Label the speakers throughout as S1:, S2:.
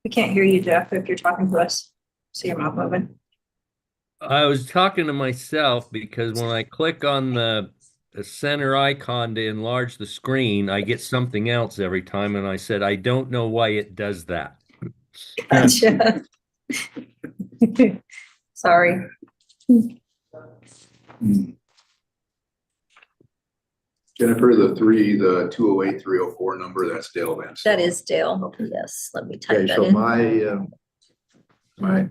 S1: We can't hear you, Jeff, if you're talking to us. See your mouth moving.
S2: I was talking to myself because when I click on the center icon to enlarge the screen, I get something else every time. And I said, I don't know why it does that.
S1: Gotcha. Sorry.
S3: Jennifer, the 208 304 number, that's Dale Van.
S1: That is Dale. Yes, let me type
S4: Okay,
S1: that
S4: so
S1: in.
S4: my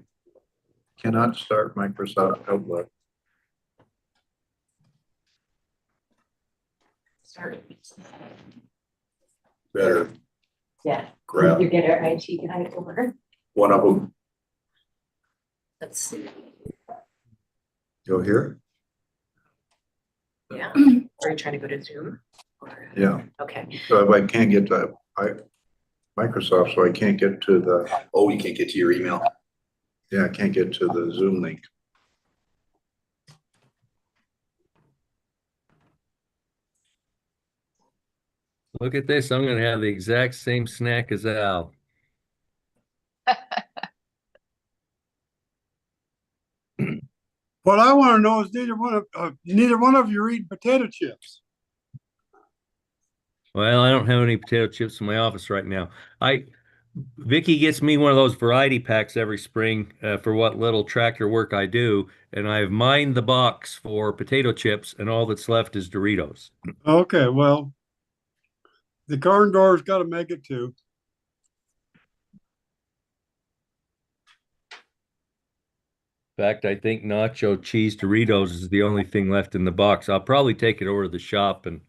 S4: cannot start Microsoft Outlook.
S5: Sorry.
S3: Better
S5: Yeah.
S3: grab
S5: You get our IT guy over.
S3: one of them.
S1: Let's see.
S4: Go here?
S5: Yeah. Are you trying to go to Zoom? Or-
S4: Yeah.
S5: Okay.
S4: So if I can't get to Microsoft, so I can't get to the,
S3: Oh, you can't get to your email.
S4: yeah, I can't get to the Zoom link.
S2: Look at this. I'm going to have the exact same snack as Al.
S6: What I want to know is neither one of you eat potato chips.
S2: Well, I don't have any potato chips in my office right now. Vicky gets me one of those variety packs every spring for what little tractor work I do, and I've mined the box for potato chips, and all that's left is Doritos.
S6: Okay, well, the corn door's got to make it too.
S2: In fact, I think nacho cheese Doritos is the only thing left in the box. I'll probably take it over to the shop and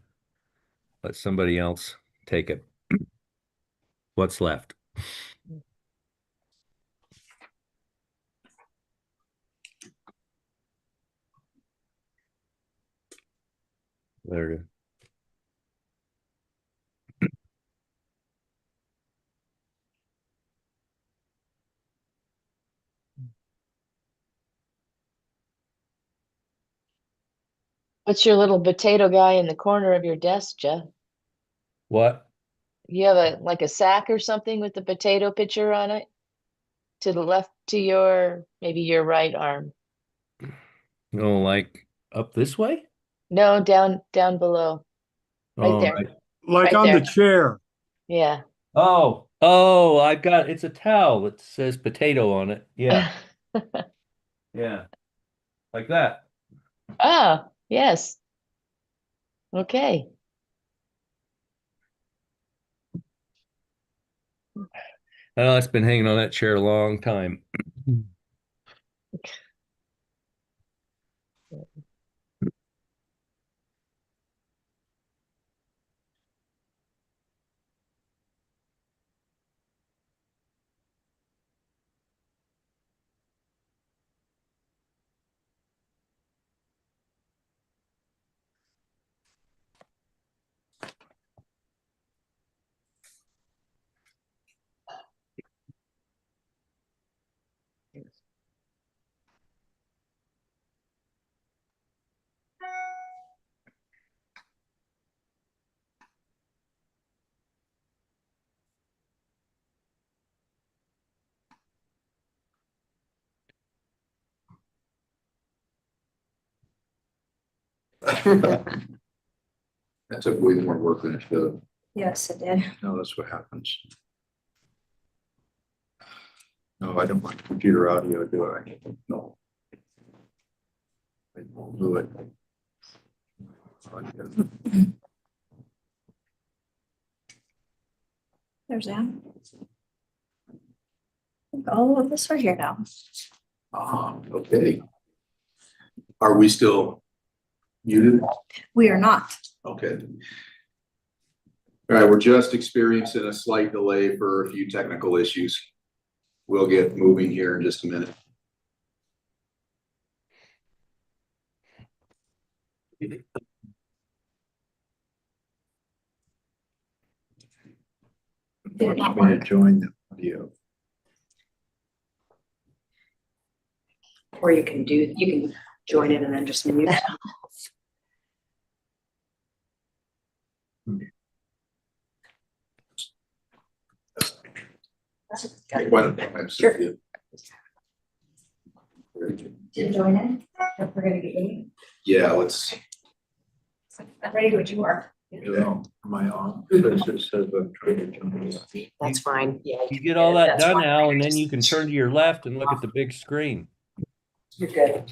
S2: let somebody else take it. What's left? There it is.
S7: What's your little potato guy in the corner of your desk, Jeff?
S2: What?
S7: You have like a sack or something with the potato picture on it? To the left to maybe your right arm.
S2: Oh, like up this way?
S7: No, down below. Right
S2: Oh,
S7: there.
S6: Like
S7: Right
S6: on
S7: there.
S6: the chair.
S7: Yeah.
S2: oh, it's a towel that says potato on it. Yeah, yeah, like that.
S7: Oh, yes. Okay.
S2: Oh, it's been hanging on that chair a long time.
S3: That took way more work than it should have.
S1: Yes, it did.
S4: No, that's what happens. No, I don't want computer audio, do I? No. I won't do it.
S1: There's Ann. I think all of us are here now.
S3: Okay. Are we still muted?
S1: We are not.
S3: Okay. All right, we're just experiencing a slight delay for a few technical issues. We'll get moving here in just a minute.
S4: Wants me to join the audio.
S5: Or you can join it and then just mute.
S3: Why don't I have Cynthia?
S1: To join in, if we're gonna get in.
S3: Yeah, let's.
S1: I'm ready when you are.
S4: Am I on? It says I'm trying to jump in.
S5: That's fine. Yeah.
S2: You get all that
S5: That's
S2: done
S5: fine.
S2: now, and then you can turn to your left and look at the big screen.
S5: You're good.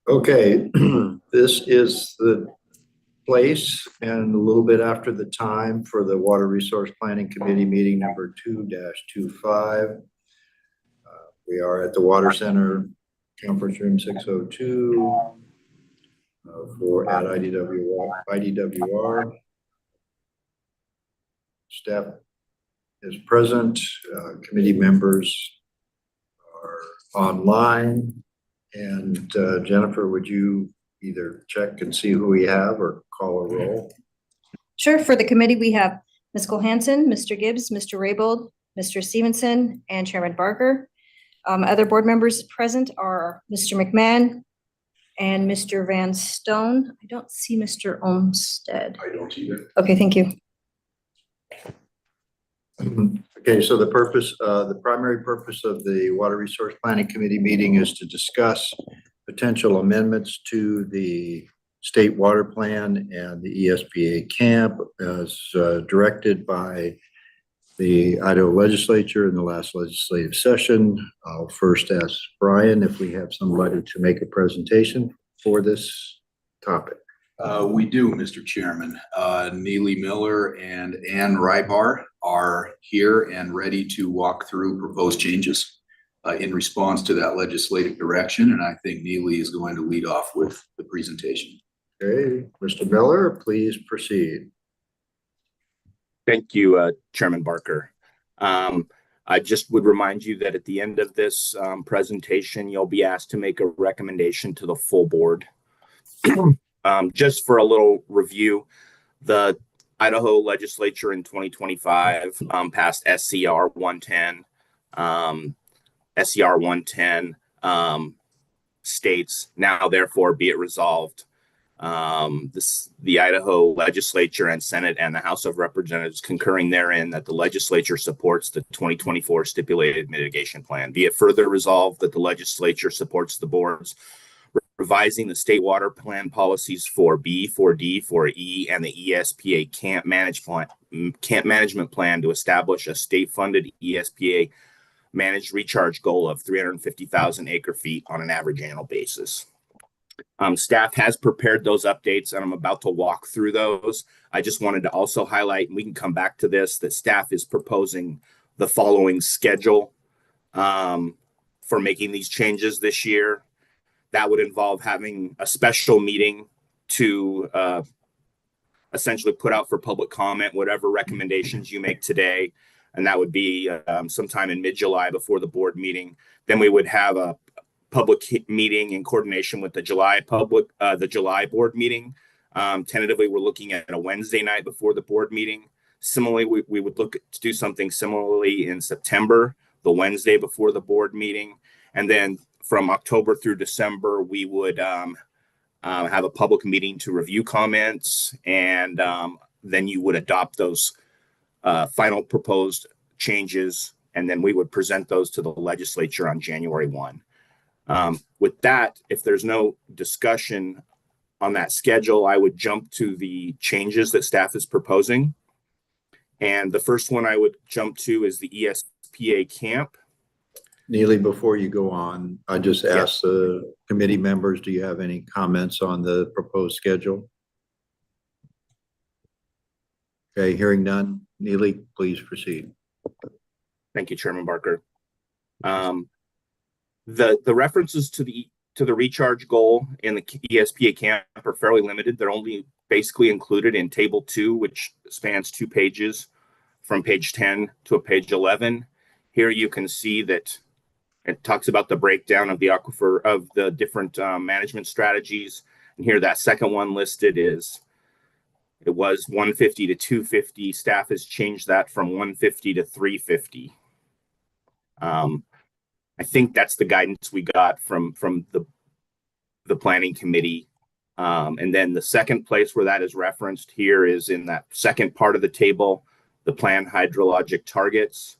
S4: Okay, this is the place and a little bit after the time for the Water Resource Planning Committee meeting number 2-25. We are at the Water Center, Conference Room 602 for at IDWR. Staff is present, committee members are online. And Jennifer, would you either check and see who we have or call a roll?
S1: Sure. For the committee, we have Ms. Cole-Hansen, Mr. Gibbs, Mr. Raybould, Mr. Stevenson, and Chairman Barker. Other board members present are Mr. McMahon and Mr. Van Stone. I don't see Mr. Olmstead.
S3: I don't either.
S1: Okay, thank you.
S4: Okay, so the primary purpose of the Water Resource Planning Committee meeting is to discuss potential amendments to the state water plan and the ESPA camp as directed by the Idaho legislature in the last legislative session. I'll first ask Brian if we have somebody to make a presentation for this topic.
S3: We do, Mr. Chairman. Neely Miller and Ann Rybar are here and ready to walk through proposed changes in response to that legislative direction. And I think Neely is going to lead off with the presentation.
S4: Okay, Mr. Miller, please proceed.
S8: Thank you, Chairman Barker. I just would remind you that at the end of this presentation, you'll be asked to make a recommendation to the full board. Just for a little review, the Idaho legislature in 2025 passed SCR 110. SCR 110 states, now therefore be it resolved, the Idaho legislature and Senate and the House of Representatives concurring therein that the legislature supports the 2024 stipulated mitigation plan. Be it further resolved that the legislature supports the board's revising the state water plan policies for B, for D, for E, and the ESPA camp management plan to establish a state-funded ESPA managed recharge goal of 350,000 acre feet on an average annual basis. Staff has prepared those updates, and I'm about to walk through those. I just wanted to also highlight, and we can come back to this, that staff is proposing the following schedule for making these changes this year. That would involve having a special meeting to essentially put out for public comment whatever recommendations you make today. And that would be sometime in mid-July before the board meeting. Then we would have a public meeting in coordination with the July board meeting. Tentatively, we're looking at a Wednesday night before the board meeting. Similarly, we would look to do something similarly in September, the Wednesday before the board meeting. And then from October through December, we would have a public meeting to review comments, and then you would adopt those final proposed changes, and then we would present those to the legislature on January 1. With that, if there's no discussion on that schedule, I would jump to the changes that staff is proposing. And the first one I would jump to is the ESPA camp.
S4: Neely, before you go on, I just asked the committee members, do you have any comments on the proposed schedule? Okay, hearing none. Neely, please proceed.
S8: Thank you, Chairman Barker. The references to the recharge goal in the ESPA camp are fairly limited. They're only basically included in Table 2, which spans 2 pages from page 10 to page 11. Here you can see that it talks about the breakdown of the aquifer of the different management strategies. And here that second one listed it was 150 to 250. Staff has changed that from 150 to 350. I think that's the guidance we got from the planning committee. And then the second place where that is referenced here is in that second part of the table, the planned hydrologic targets,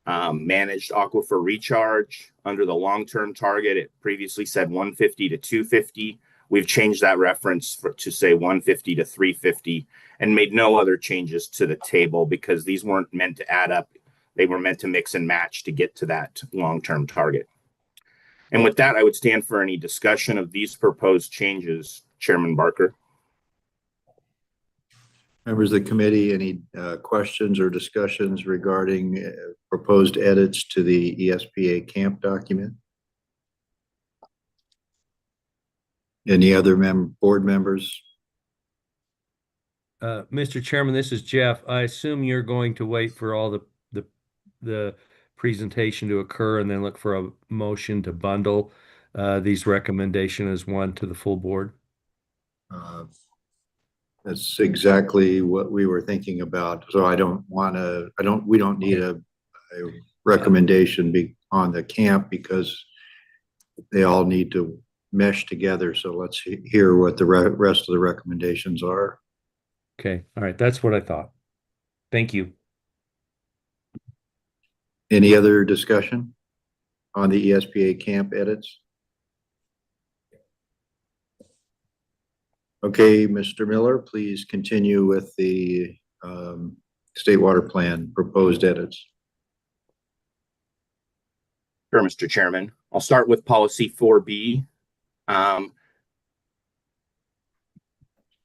S8: managed aquifer recharge. Under the long-term target, it previously said 150 to 250. We've changed that reference to say 150 to 350 and made no other changes to the table because these weren't meant to add up. They were meant to mix and match to get to that long-term target. And with that, I would stand for any discussion of these proposed changes, Chairman Barker.
S4: Members of the committee, any questions or discussions regarding proposed edits to the ESPA camp document? Any other board members?
S2: Mr. Chairman, this is Jeff. I assume you're going to wait for all the presentation to occur and then look for a motion to bundle these recommendations as one to the full board.
S4: That's exactly what we were thinking about. So we don't need a recommendation on the camp because they all need to mesh together. So let's hear what the rest of the recommendations are.
S2: Okay. All right. That's what I thought. Thank you.
S4: Any other discussion on the ESPA camp edits? Okay, Mr. Miller, please continue with the state water plan proposed edits.
S8: Sure, Mr. Chairman. I'll start with policy 4B. I'm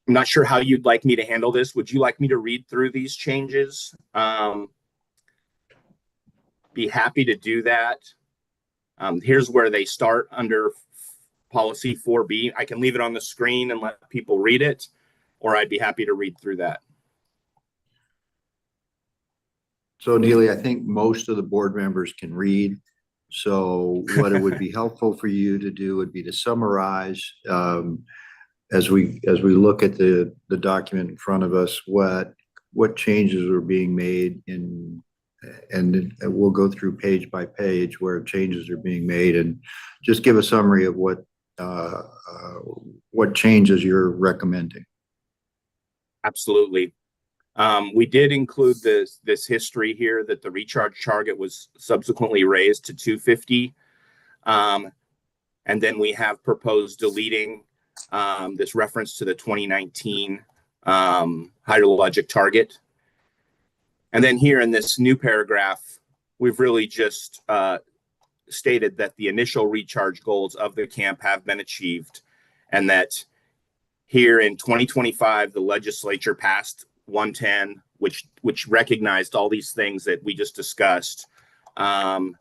S8: not sure how you'd like me to handle this. Would you like me to read through these changes? Be happy to do that. Here's where they start under policy 4B. I can leave it on the screen and let people read it, or I'd be happy to read through that.
S4: So Neely, I think most of the board members can read. So what it would be helpful for you to do would be to summarize as we look at the document in front of us, what changes are being made and we'll go through page by page where changes are being made and just give a summary of what changes you're recommending.
S8: Absolutely. We did include this history here that the recharge target was subsequently raised to 250. And then we have proposed deleting this reference to the 2019 hydrologic target. And then here in this new paragraph, we've really just stated that the initial recharge goals of the camp have been achieved and that here in 2025, the legislature passed 110, which recognized all these things that we just discussed. And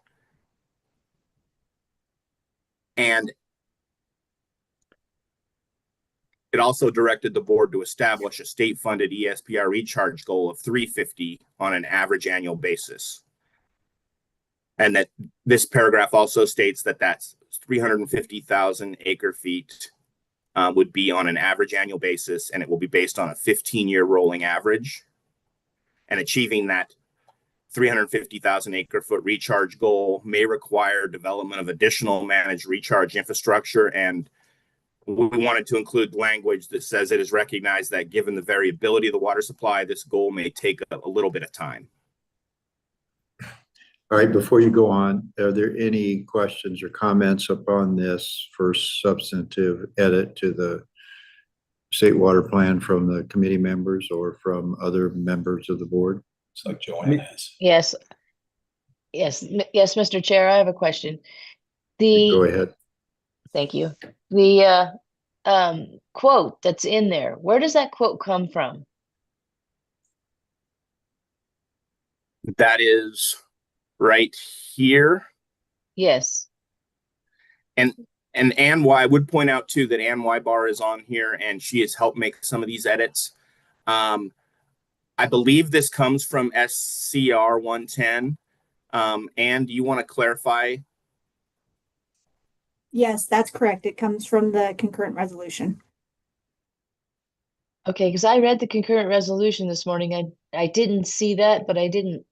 S8: it also directed the board to establish a state-funded ESPR recharge goal of 350 on an average annual basis. And that this paragraph also states that that's 350,000 acre feet would be on an average annual basis, and it will be based on a 15-year rolling average. And achieving that 350,000 acre foot recharge goal may require development of additional managed recharge infrastructure. And we wanted to include language that says it is recognized that given the variability of the water supply, this goal may take a little bit of time.
S4: All right, before you go on, are there any questions or comments upon this first substantive edit to the state water plan from the committee members or from other members of the board?
S3: So Joanne has.
S7: Yes. Yes, yes, Mr. Chair, I have a question.
S4: Go
S7: The,
S4: ahead.
S7: thank you. The quote that's in there, where does that quote come from?
S8: That is right here.
S7: Yes.
S8: And Ann Y, I would point out too that Ann Bar is on here and she has helped make some of these edits. I believe this comes from SCR 110. Ann, do you want to clarify?
S9: Yes, that's correct. It comes from the concurrent resolution.
S7: Okay, because I read the concurrent resolution this morning. I didn't see that, but I didn't,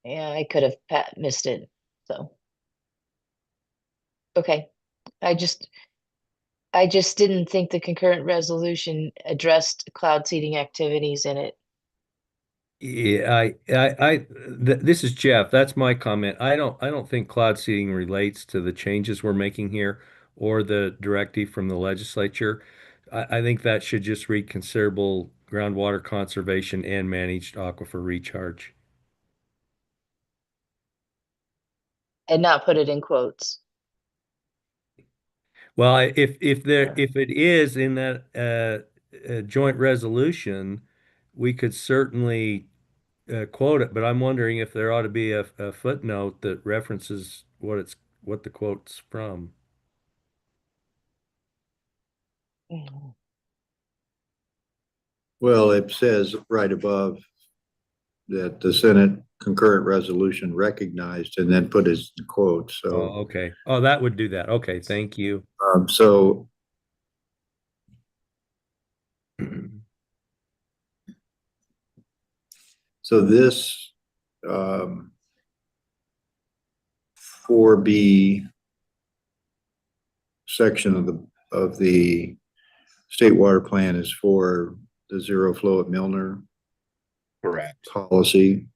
S7: yeah, I could have missed it. So. Okay, I just didn't think the concurrent resolution addressed cloud seeding activities in it.
S2: Yeah, this is Jeff. That's my comment. I don't think cloud seeding relates to the changes we're making here or the directive from the legislature. I think that should just read considerable groundwater conservation and managed aquifer recharge.
S7: And not put it in quotes.
S2: Well, if it is in that joint resolution, we could certainly quote it, but I'm wondering if there ought to be a footnote that references what the quote's from.
S4: Well, it says right above that the Senate concurrent resolution recognized and then put his quote.
S2: Oh,
S4: So,
S2: okay. Oh, that would do that. Okay, thank you.
S4: so this 4B section of the state water plan is for the zero flow at Milner
S8: Correct.
S4: policy.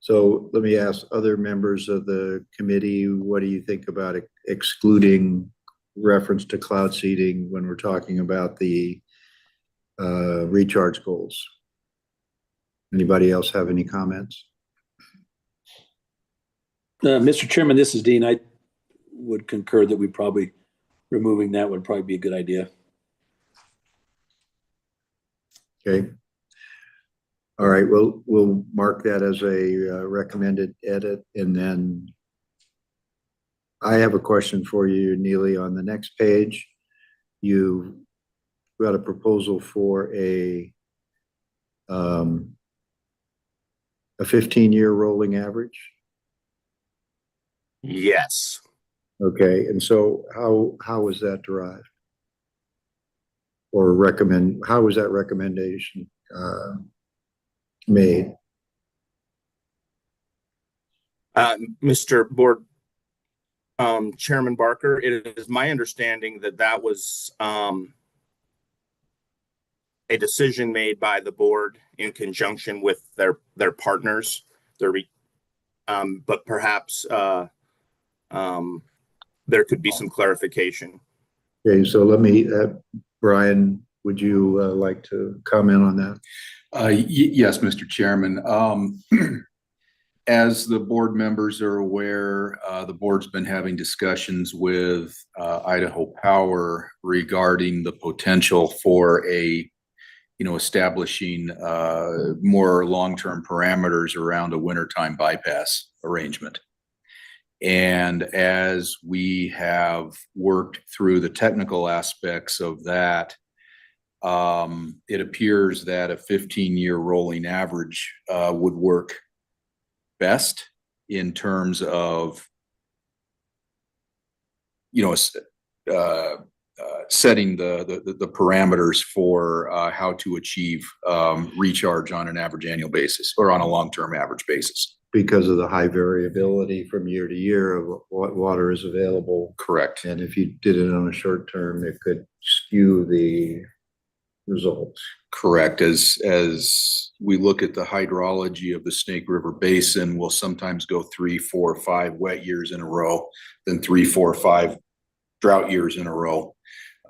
S4: So let me ask other members of the committee, what do you think about excluding reference to cloud seeding when we're talking about the recharge goals? Anybody else have any comments?
S10: Mr. Chairman, this is Dean. I would concur that we probably removing that would probably be a good idea.
S4: Okay. All right, we'll mark that as a recommended edit. And then I have a question for you, Neely. On the next page, you've got a proposal for a 15-year rolling average.
S8: Yes.
S4: Okay, and so how was that derived? Or how was that recommendation made?
S8: Mr. Board Chairman Barker, it is my understanding that that was a decision made by the board in conjunction with their partners, but perhaps there could be some clarification.
S4: Okay, so let me, Brian, would you like to comment on that?
S3: Yes, Mr. Chairman. As the board members are aware, the board's been having discussions with Idaho Power regarding the potential for establishing more long-term parameters around a wintertime bypass arrangement. And as we have worked through the technical aspects of that, it appears that a 15-year rolling average would work best in terms of setting the parameters for how to achieve recharge on an average annual basis or on a long-term average basis.
S4: Because of the high variability from year to year of what water is available.
S3: Correct.
S4: And if you did it on a short term, it could skew the results.
S3: Correct. As we look at the hydrology of the Snake River Basin, we'll sometimes go 3, 4, 5 wet years in a row, then 3, 4, 5 drought years in a row.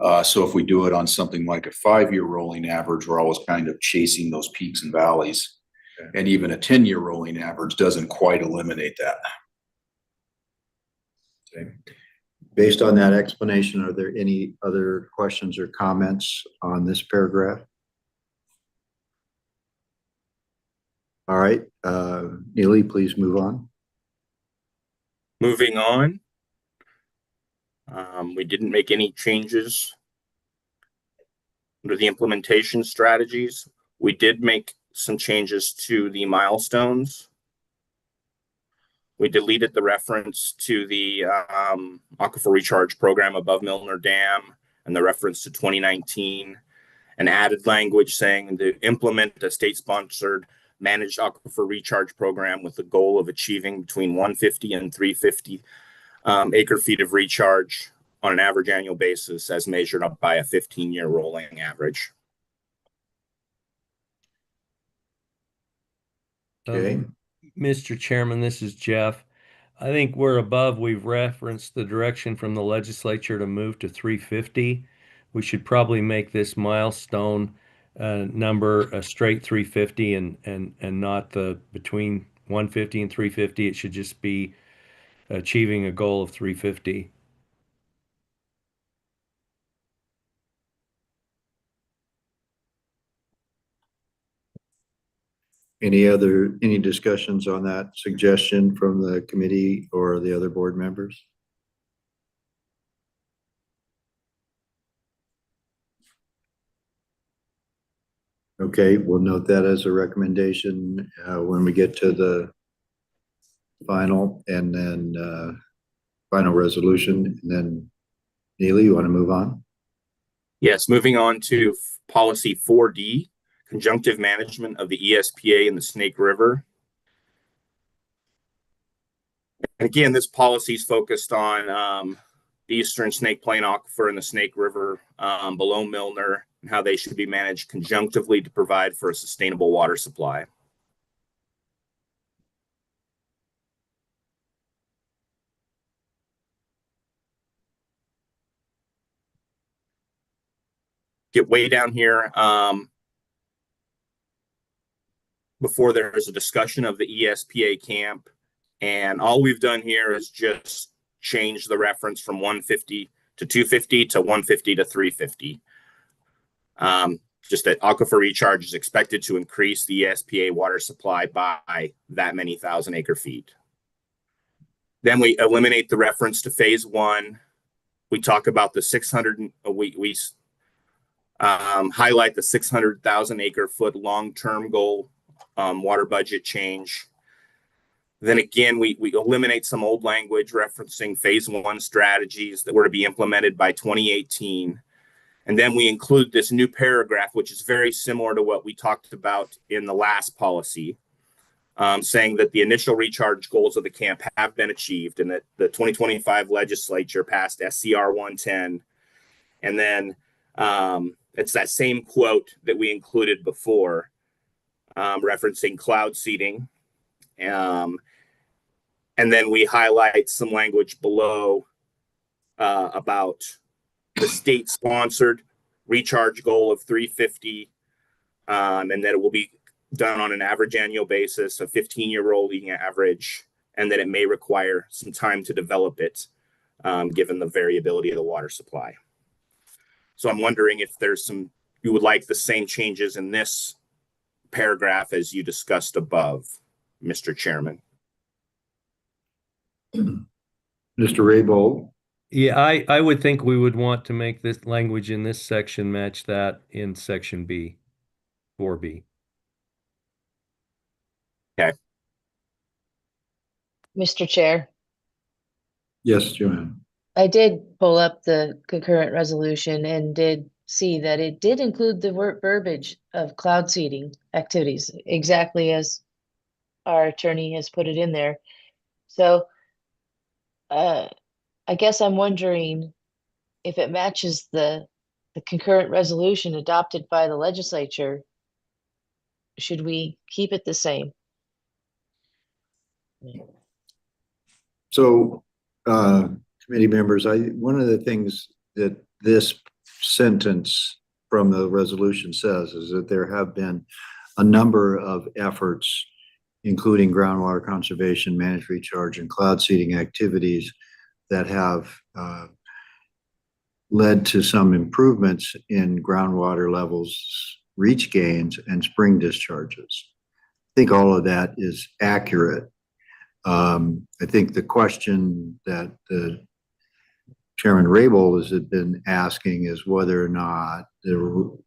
S3: So if we do it on something like a 5-year rolling average, we're always kind of chasing those peaks and valleys.
S4: Okay.
S3: And even a 10-year rolling average doesn't quite eliminate that.
S4: Okay. Based on that explanation, are there any other questions or comments on this paragraph? All right, Neely, please move on.
S8: Moving on. We didn't make any changes under the implementation strategies. We did make some changes to the milestones. We deleted the reference to the aquifer recharge program above Milner Dam and the reference to 2019, and added language saying to implement a state-sponsored managed aquifer recharge program with the goal of achieving between 150 and 350 acre feet of recharge on an average annual basis as measured up by a 15-year rolling average.
S4: Okay.
S2: Mr. Chairman, this is Jeff. I think we're above. We've referenced the direction from the legislature to move to 350. We should probably make this milestone number a straight 350 and not the between 150 and 350. It should just be achieving a goal of 350.
S4: Any discussions on that suggestion from the committee or the other board members? Okay, we'll note that as a recommendation when we get to the final and then final resolution. And then Neely, you want to move on?
S8: Yes, moving on to policy 4D, conjunctive management of the ESPA in the Snake River. And again, this policy is focused on the Eastern Snake Plain Aquifer and the Snake River below Milner, and how they should be managed conjunctively to provide for a sustainable water supply. Get way down here before there is a discussion of the ESPA camp, and all we've done here is just change the reference from 150 to 250 to 150 to 350. Just that aquifer recharge is expected to increase the ESPA water supply by that many thousand acre feet. Then we eliminate the reference to phase 1. We talk about the 600, we highlight the 600,000 acre foot long-term goal water budget change. Then again, we eliminate some old language referencing phase 1 strategies that were to be implemented by 2018. And then we include this new paragraph, which is very similar to what we talked about in the last policy, saying that the initial recharge goals of the camp have been achieved and that the 2025 legislature passed SCR 110. And then it's that same quote that we included before, referencing cloud seeding. And then we highlight some language below about the state-sponsored recharge goal of 350, and that it will be done on an average annual basis, a 15-year rolling average, and that it may require some time to develop it, given the variability of the water supply. So I'm wondering if there's you would like the same changes in this paragraph as you discussed above, Mr. Chairman.
S4: Mr. Raybould.
S2: Yeah, I would think we would want to make this language in this section match that in section B, 4B.
S8: Okay.
S7: Mr. Chair,
S4: Yes, Joanne.
S7: I did pull up the concurrent resolution and did see that it did include the verbiage of cloud seeding activities, exactly as our attorney has put it in there. So I guess I'm wondering if it matches the concurrent resolution adopted by the legislature, should we keep it the same?
S4: So, committee members, one of the things that this sentence from the resolution says is that there have been a number of efforts, including groundwater conservation, managed recharge, and cloud seeding activities that have led to some improvements in groundwater levels, reach gains, and spring discharges. I think all of that is accurate. I think the question that the Chairman Raybould has been asking is whether or not the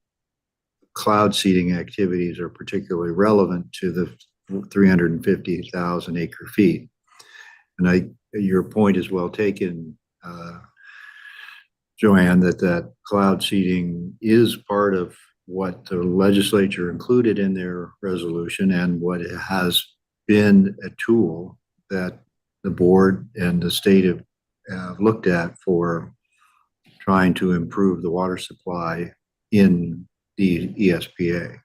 S4: cloud seeding activities are particularly relevant to the 350,000 acre feet. And your point is well taken, Joanne, that cloud seeding is part of what the legislature included in their resolution and what has been a tool that the board and the state have looked at for trying to improve the water supply in the ESPA.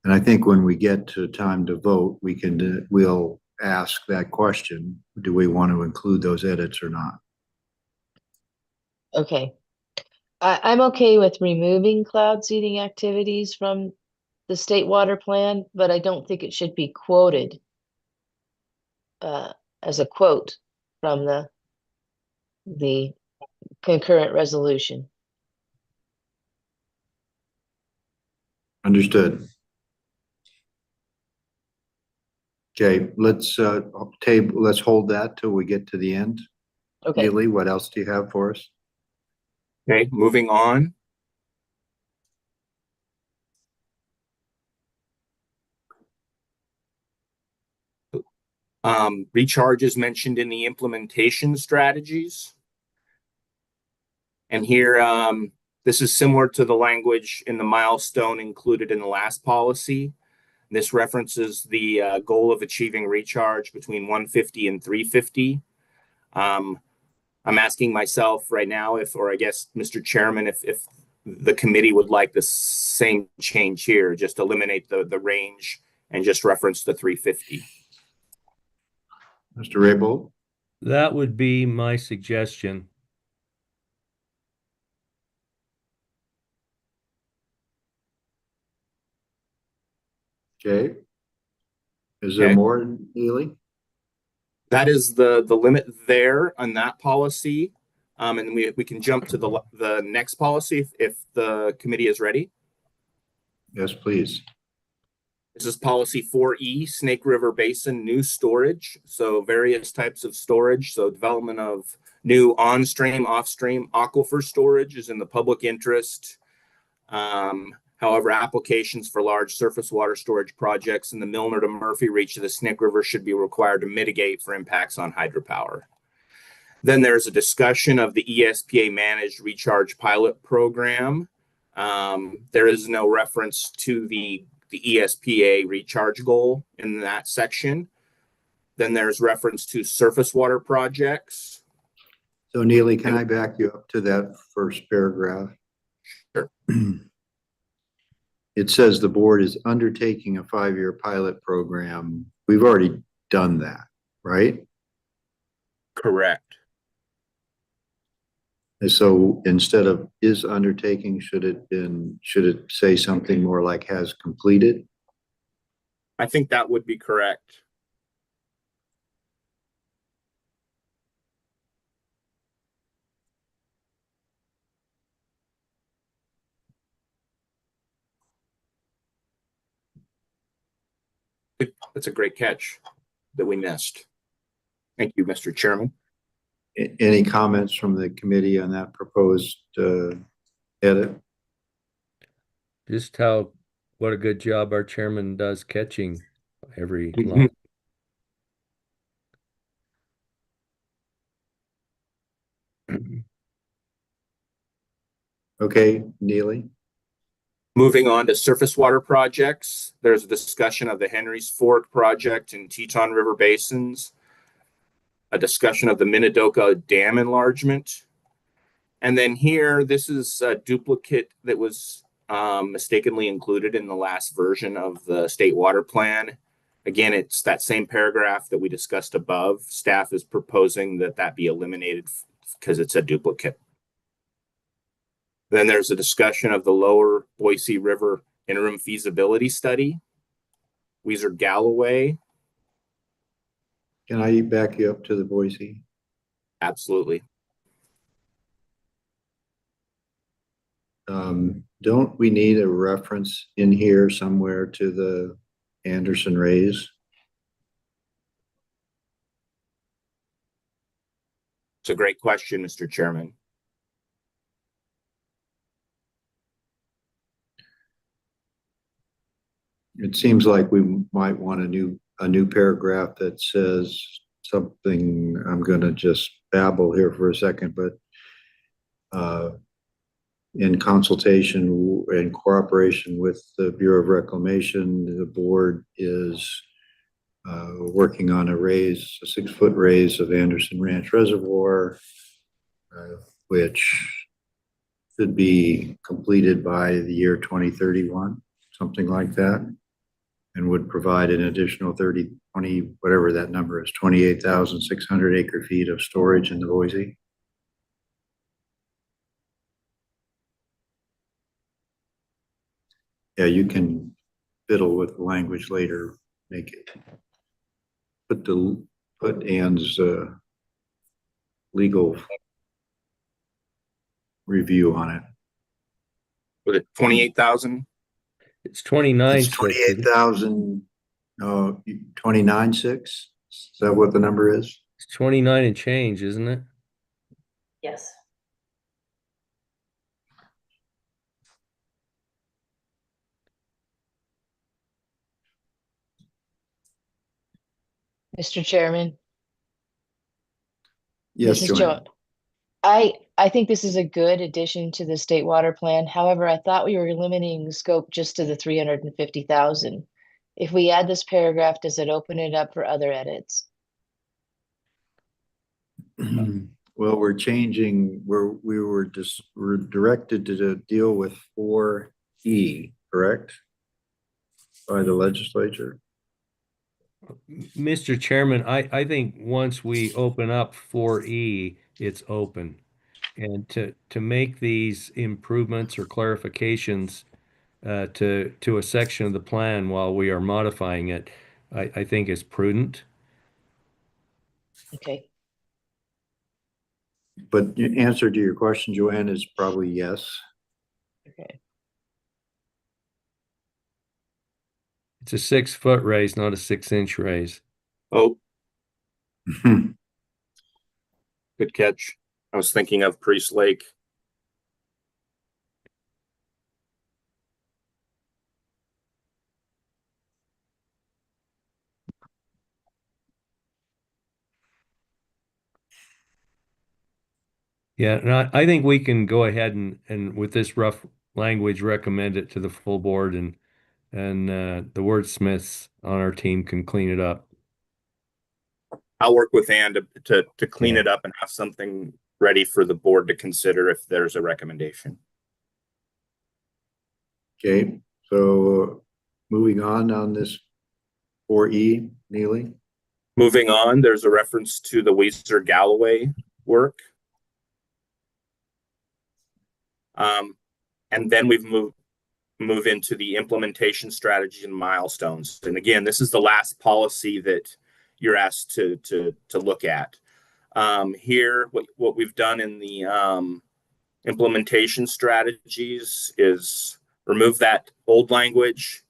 S4: And I think when we get to time to vote, we'll ask that question. Do we want to include those edits or not?
S7: Okay. I'm okay with removing cloud seeding activities from the state water plan, but I don't think it should be quoted as a quote from the concurrent resolution.
S4: Understood. Okay, let's hold that till we get to the end.
S7: Okay.
S4: Neely, what else do you have for us?
S8: Okay, moving on. Recharge is mentioned in the implementation strategies. And here, this is similar to the language in the milestone included in the last policy. This references the goal of achieving recharge between 150 and 350. I'm asking myself right now or I guess, Mr. Chairman, if the committee would like the same change here, just eliminate the range and just reference the 350.
S4: Mr. Raybould?
S2: That would be my suggestion.
S4: Okay. Is there
S8: Okay.
S4: more, Neely?
S8: That is the limit there on that policy. And we can jump to the next policy if the committee is ready.
S4: Yes, please.
S8: This is policy 4E, Snake River Basin new storage. So various types of storage. So development of new on-stream, off-stream aquifer storage is in the public interest. However, applications for large surface water storage projects in the Milner to Murphy reach of the Snake River should be required to mitigate for impacts on hydropower. Then there's a discussion of the ESPA managed recharge pilot program. There is no reference to the ESPA recharge goal in that section. Then there's reference to surface water projects.
S4: So Neely, can I back you up to that first paragraph?
S8: Sure.
S4: It says the board is undertaking a 5-year pilot program. We've already done that, right?
S8: Correct.
S4: And so instead of is undertaking, should it say something more like has completed?
S8: I think that would be correct. That's a great catch that we missed. Thank you, Mr. Chairman.
S4: Any comments from the committee on that proposed edit?
S2: Just what a good job our chairman does catching every line.
S4: Okay, Neely.
S8: Moving on to surface water projects, there's a discussion of the Henry's Fork project in Teton River basins, a discussion of the Minidoka Dam enlargement. And then here, this is a duplicate that was mistakenly included in the last version of the state water plan. Again, it's that same paragraph that we discussed above. Staff is proposing that be eliminated because it's a duplicate. Then there's a discussion of the lower Boise River interim feasibility study. Weiser Galloway,
S4: Can I back you up to the Boise?
S8: absolutely.
S4: Don't we need a reference in here somewhere to the Anderson Rays?
S8: It's a great question, Mr. Chairman.
S4: It seems like we might want a new paragraph that says something. I'm gonna just babble here for a second, but in consultation and cooperation with the Bureau of Reclamation, the board is working on a 6-foot raise of Anderson Ranch Reservoir, which should be completed by the year 2031, something like that, and would provide an additional 20, whatever that number is, 28,600 acre feet of storage in the Boise. Yeah, you can fiddle with the language later, make it, put Ann's legal review on it.
S8: Was it 28,000?
S2: It's 29.
S4: It's 28,000, 29.6. Is that what the number is?
S2: It's 29 and change, isn't it?
S5: Yes.
S7: Mr. Chairman,
S4: Yes,
S7: this is
S4: Joanne.
S7: I think this is a good addition to the state water plan. However, I thought we were limiting the scope just to the 350,000. If we add this paragraph, does it open it up for other edits?
S4: Well, we're changing, we're directed to deal with 4E, correct? By the legislature.
S2: Mr. Chairman, I think once we open up 4E, it's open. And to make these improvements or clarifications to a section of the plan while we are modifying it, I think is prudent.
S7: Okay.
S4: But the answer to your question, Joanne, is probably yes.
S7: Okay.
S2: It's a 6-foot raise, not a 6-inch raise.
S8: Oh, good catch. I was thinking of Priest Lake.
S2: Yeah, and I think we can go ahead and with this rough language, recommend it to the full board and the wordsmiths on our team can clean it up.
S8: I'll work with Ann to clean
S2: Yeah.
S8: it up and have something ready for the board to consider if there's a recommendation.
S4: Okay, so moving on this 4E, Neely.
S8: Moving on, there's a reference to the Weiser Galloway work. And then we've move into the implementation strategy and milestones. And again, this is the last policy that you're asked to look at. Here, what we've done in the implementation strategies is remove that old language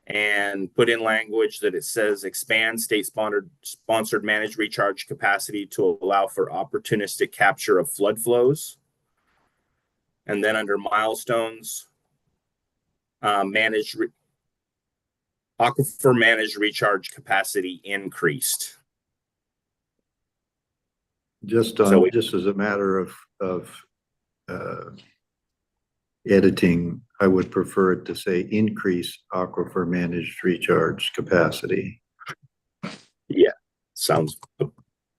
S8: and put in language that it says expand state-sponsored managed recharge capacity to allow for opportunistic capture of flood flows. And then under milestones, aquifer managed recharge capacity increased.
S4: Just
S8: So
S4: just as a matter of editing, I would prefer it to say increase aquifer managed recharge capacity.
S8: Yeah, sounds a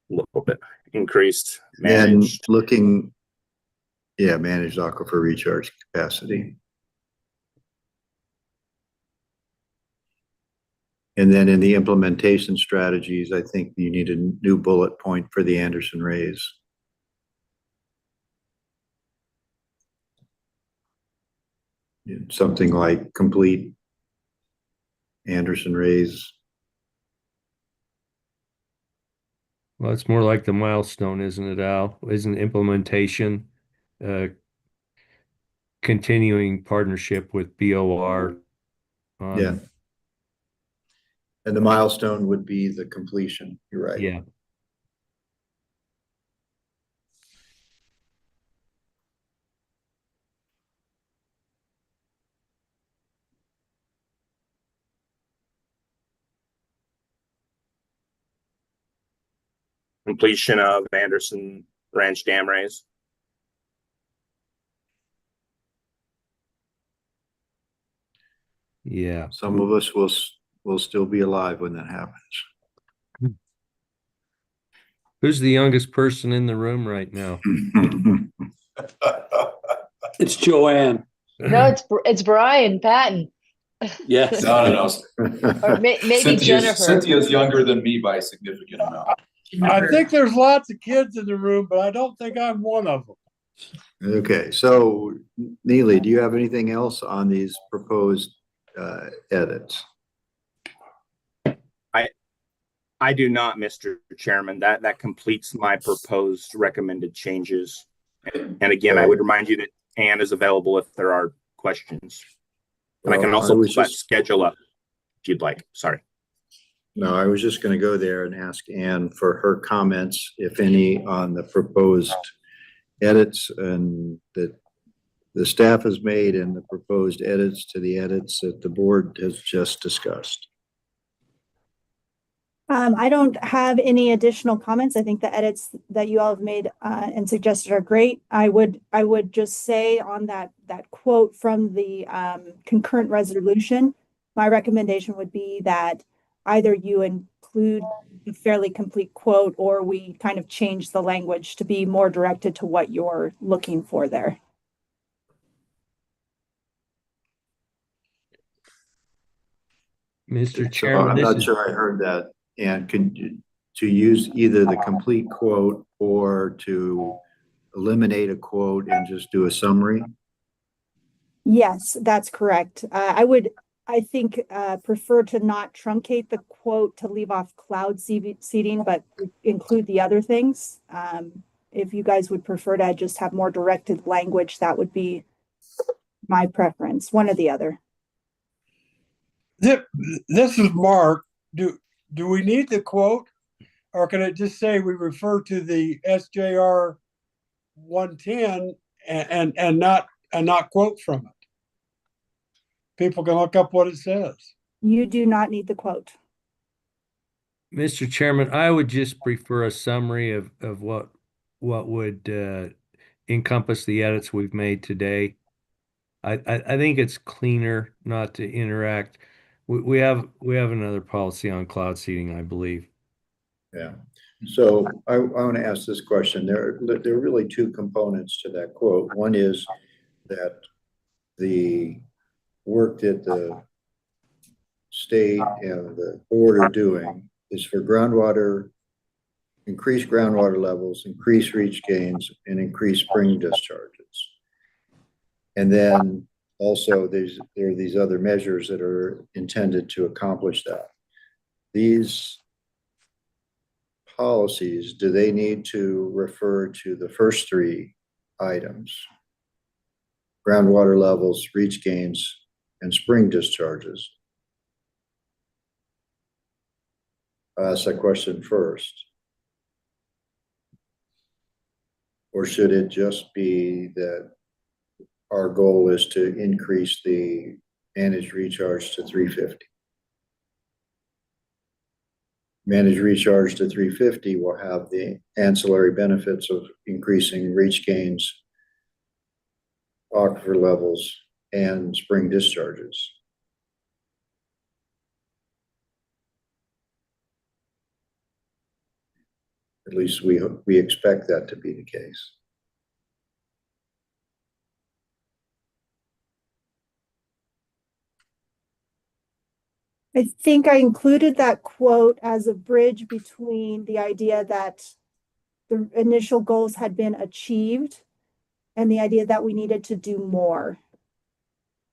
S8: little bit increased.
S4: And
S8: Managed.
S4: managed aquifer recharge capacity. And then in the implementation strategies, I think you need a new bullet point for the Anderson Rays. something like complete Anderson Ray's.
S2: Well, it's more like the milestone, isn't it, Al? Isn't implementation, uh, continuing partnership with BOR on,
S4: Yeah. And the milestone would be the completion. You're right.
S2: yeah.
S8: Completion of Anderson Ranch Dam raise.
S2: Yeah.
S4: Some of us will still be alive when that happens.
S2: Who's the youngest person in the room right now?
S10: It's Joanne.
S7: No, it's Brian Patton.
S10: Yes.
S3: No.
S7: Or maybe Jennifer.
S3: Cynthia's younger than me by a significant amount.
S6: I think there's lots of kids in the room, but I don't think I'm one of them.
S4: Okay, so Neely, do you have anything else on these proposed edits?
S8: I do not, Mr. Chairman. That completes my proposed recommended changes. And again, I would remind you that Ann is available if there are questions. And I can also pull that schedule up if you'd like. Sorry.
S4: No, I was just going to go there and ask Ann for her comments, if any, on the proposed edits and that the staff has made and the proposed edits to the edits that the board has just discussed.
S9: I don't have any additional comments. I think the edits that you all have made and suggested are great. I would just say on that quote from the concurrent resolution, my recommendation would be that either you include a fairly complete quote or we kind of change the language to be more directed to what you're looking for there.
S2: Mr. Chairman,
S4: I'm not sure I heard that. And to use either the complete quote or to eliminate a quote and just do a summary?
S9: Yes, that's correct. I think, prefer to not truncate the quote to leave off cloud seeding, but include the other things. If you guys would prefer to just have more directed language, that would be my preference, one or the other.
S6: This is Mark. Do we need the quote, or can it just say we refer to the SJR 110 and not quote from it? People can look up what it says.
S9: You do not need the quote.
S2: Mr. Chairman, I would just prefer a summary of what would encompass the edits we've made today. I think it's cleaner not to interact. We have another policy on cloud seeding, I believe.
S4: Yeah. So I want to ask this question. There are really two components to that quote. One is that the work that the state and the board are doing is for groundwater, increase groundwater levels, increase reach gains, and increase spring discharges. And then also there are these other measures that are intended to accomplish that. These policies, do they need to refer to the first three items? Groundwater levels, reach gains, and spring discharges? I'll ask that question first. Or should it just be that our goal is to increase the managed recharge to 350? Managed recharge to 350 will have the ancillary benefits of increasing reach gains, aquifer levels, and spring discharges. At least we expect that to be the case.
S9: I think I included that quote as a bridge between the idea that the initial goals had been achieved and the idea that we needed to do more.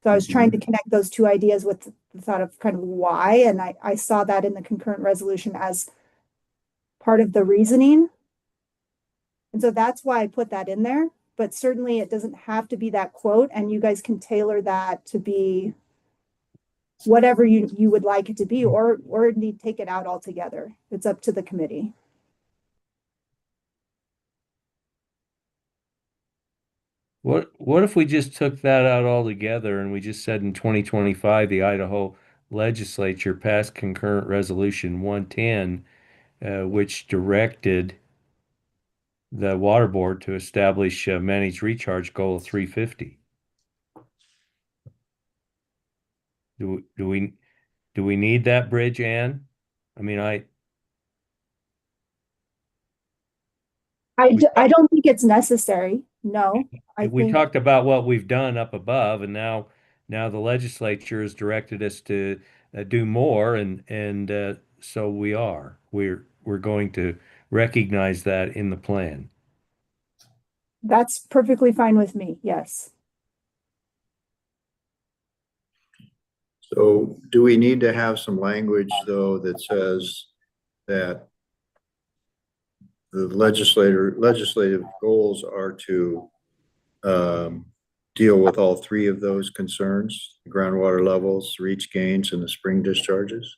S9: So I was trying to connect those two ideas with the thought of kind of why, and I saw that in the concurrent resolution as part of the reasoning. And so that's why I put that in there, but certainly it doesn't have to be that quote, and you guys can tailor that to be whatever you would like it to be, or indeed take it out altogether. It's up to the committee.
S2: What if we just took that out altogether and we just said in 2025 the Idaho legislature passed concurrent resolution 110, which directed the water board to establish a managed recharge goal of 350. Do we need that bridge, Ann? I mean,
S9: I don't think it's necessary. No, I
S2: we
S9: think
S2: talked about what we've done up above, and now the legislature has directed us to do more, and so we're going to recognize that in the plan.
S9: that's perfectly fine with me. Yes.
S4: So do we need to have some language, though, that says that the legislative goals are to deal with all three of those concerns: groundwater levels, reach gains, and the spring discharges?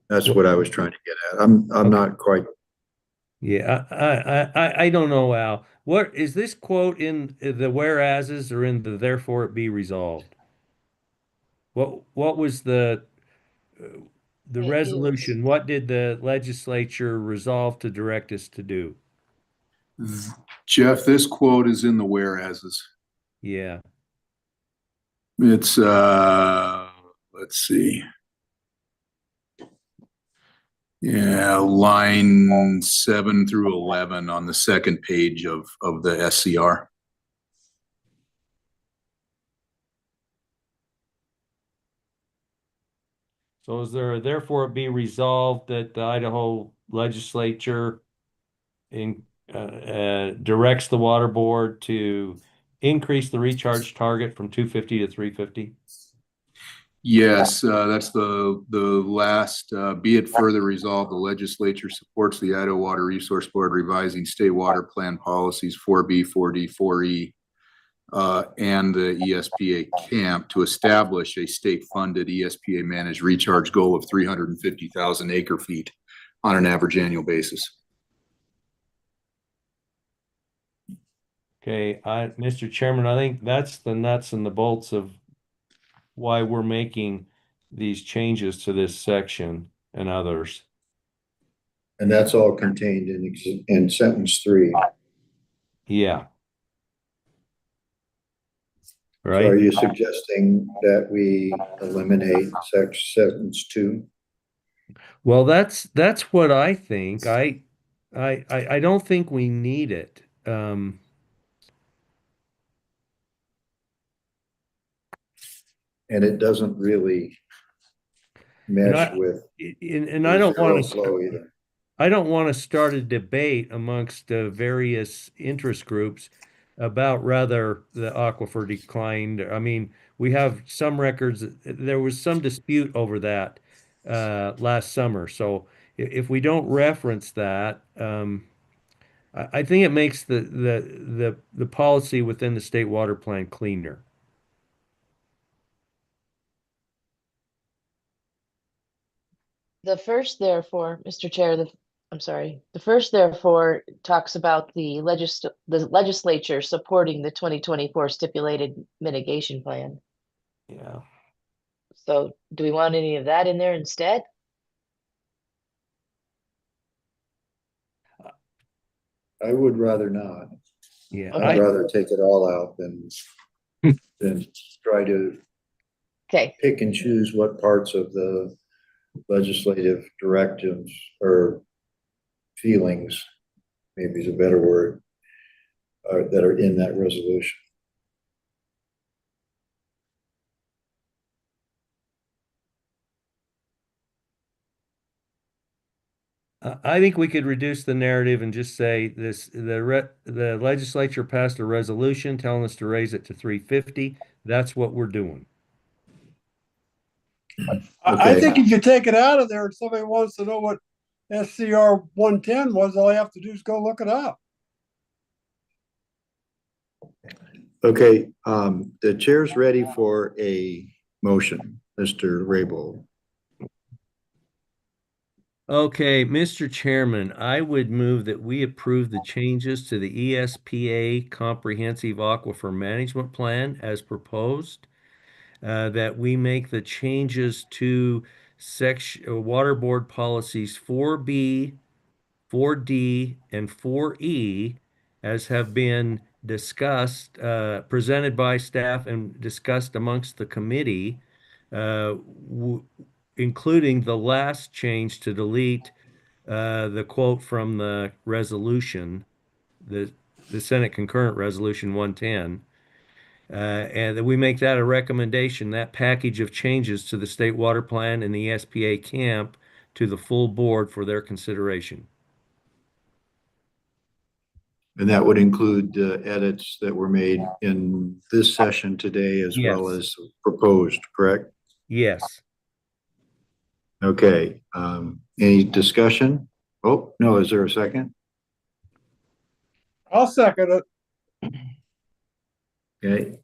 S4: That's what I was trying to get at. I'm not quite.
S2: Yeah, I don't know, Al. What is this quote in the whereases or in the therefore it be resolved? What was the
S7: It
S2: resolution?
S7: was-
S2: What did the legislature resolve to direct us to do?
S3: Jeff, this quote is in the whereases.
S2: Yeah.
S3: It's, let's see. Yeah, line 7 through 11 on the second page of the SCR.
S2: So is there therefore it be resolved that the Idaho legislature directs the water board to increase the recharge target from 250 to 350?
S3: Yes, that's the last, be it further resolved, the legislature supports the Idaho Water Resource Board revising state water plan policies 4B, 4D, 4E, and the ESPA camp to establish a state-funded ESPA managed recharge goal of 350,000 acre feet on an average annual basis.
S2: Okay, Mr. Chairman, I think that's the nuts and the bolts of why we're making these changes to this section and others.
S4: And that's all contained in sentence 3.
S2: Yeah.
S4: So are
S2: Right?
S4: you suggesting that we eliminate sentence 2?
S2: Well, that's what I think. I don't think we need it.
S4: And it doesn't really
S2: And
S4: mesh
S2: I
S4: with
S2: and I don't
S4: zero
S2: want
S4: flow
S2: to
S4: either.
S2: I don't want to start a debate amongst various interest groups about whether the aquifer declined. I mean, we have some records. There was some dispute over that last summer. So if we don't reference that, I think it makes the policy within the state water plan cleaner.
S7: The first therefore, Mr. Chair, I'm sorry, the first therefore talks about the legislature supporting the 2024 stipulated mitigation plan.
S2: Yeah.
S7: So do we want any of that in there instead?
S4: I would rather not.
S2: Yeah.
S7: Okay.
S4: I'd rather take it all out than try to
S7: Okay,
S4: pick and choose what parts of the legislative directives or feelings, maybe is a better word, that are in that resolution.
S2: I think we could reduce the narrative and just say this, the legislature passed a resolution telling us to raise it to 350. That's what we're doing.
S6: I
S4: Okay.
S6: think if you take it out of there and somebody wants to know what SCR 110 was, all you have to do is go look it up.
S4: Okay, the chair's ready for a motion, Mr. Raybould.
S2: Okay, Mr. Chairman, I would move that we approve the changes to the ESPA Comprehensive Aquifer Management Plan as proposed. That we make the changes to section Water Board policies 4B, 4D, and 4E as have been discussed, presented by staff and discussed amongst the committee, including the last change to delete the quote from the resolution, the Senate concurrent resolution 110. And that we make that a recommendation, that package of changes to the state water plan and the SPA camp to the full board for their consideration.
S4: And that would include the edits that were made in this session today as well
S2: Yes.
S4: as proposed, correct?
S2: Yes.
S4: Okay, any discussion? Oh, no, is there a second?
S6: I'll second it.
S4: Okay.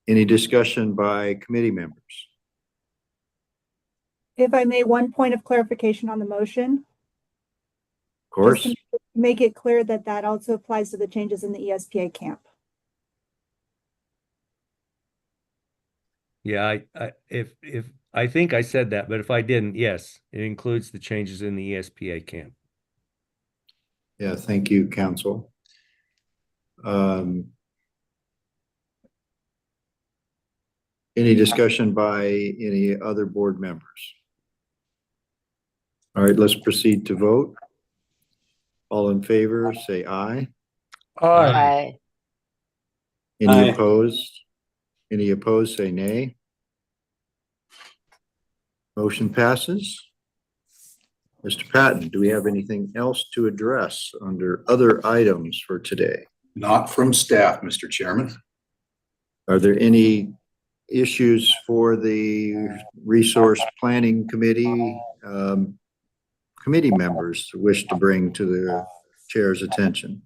S4: Any discussion by committee members?
S9: If I may, one point of clarification on the motion.
S4: Of course,
S9: Just to make it clear that that also applies to the changes in the ESPA camp.
S2: Yeah, if I think I said that, but if I didn't, yes, it includes the changes in the ESPA camp.
S4: yeah, thank you, council. Any discussion by any other board members? All right, let's proceed to vote. All in favor, say aye.
S6: Aye.
S7: Aye.
S4: Any
S10: Aye.
S4: opposed? Any opposed, say nay. Motion passes. Mr. Patton, do we have anything else to address under other items for today?
S3: Not from staff, Mr. Chairman.
S4: Are there any issues for the Resource Planning Committee, committee members wish to bring to the chair's attention?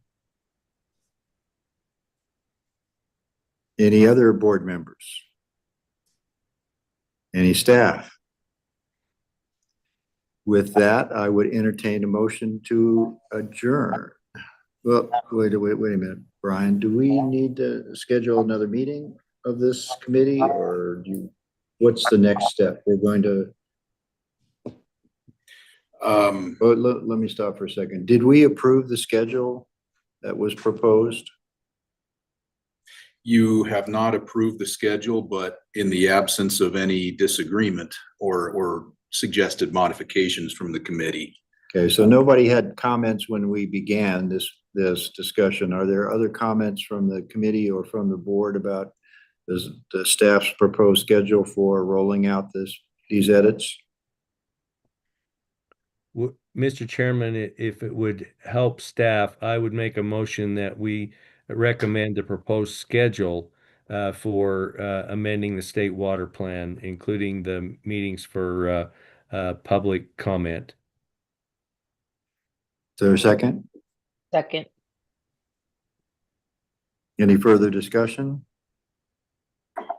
S4: Any other board members? Any staff? With that, I would entertain a motion to adjourn. Well, wait a minute, Brian, do we need to schedule another meeting of this committee, or what's the next step? We're going to, let me stop for a second. Did we approve the schedule that was proposed?
S3: You have not approved the schedule, but in the absence of any disagreement or suggested modifications from the committee.
S4: Okay, so nobody had comments when we began this discussion. Are there other comments from the committee or from the board about the staff's proposed schedule for rolling out these edits?
S2: Mr. Chairman, if it would help staff, I would make a motion that we recommend the proposed schedule for amending the state water plan, including the meetings for public comment.
S4: Is there a second?
S7: Second.
S4: Any further discussion?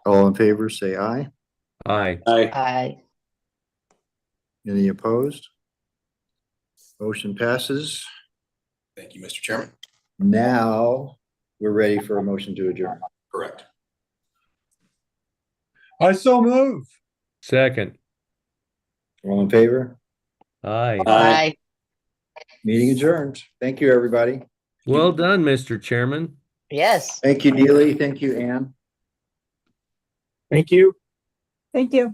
S4: All in favor, say aye.
S2: Aye.
S10: Aye.
S7: Aye.
S4: Any opposed? Motion passes.
S3: Thank you, Mr. Chairman.
S4: Now we're ready for a motion to adjourn.
S3: Correct.
S6: I so move.
S2: Second.
S4: All in favor?
S2: Aye.
S7: Aye.
S4: Meeting adjourned. Thank you, everybody.
S2: Well done, Mr. Chairman.
S7: Yes.
S4: Thank you, Neely. Thank you, Ann.
S10: Thank you.
S9: Thank you.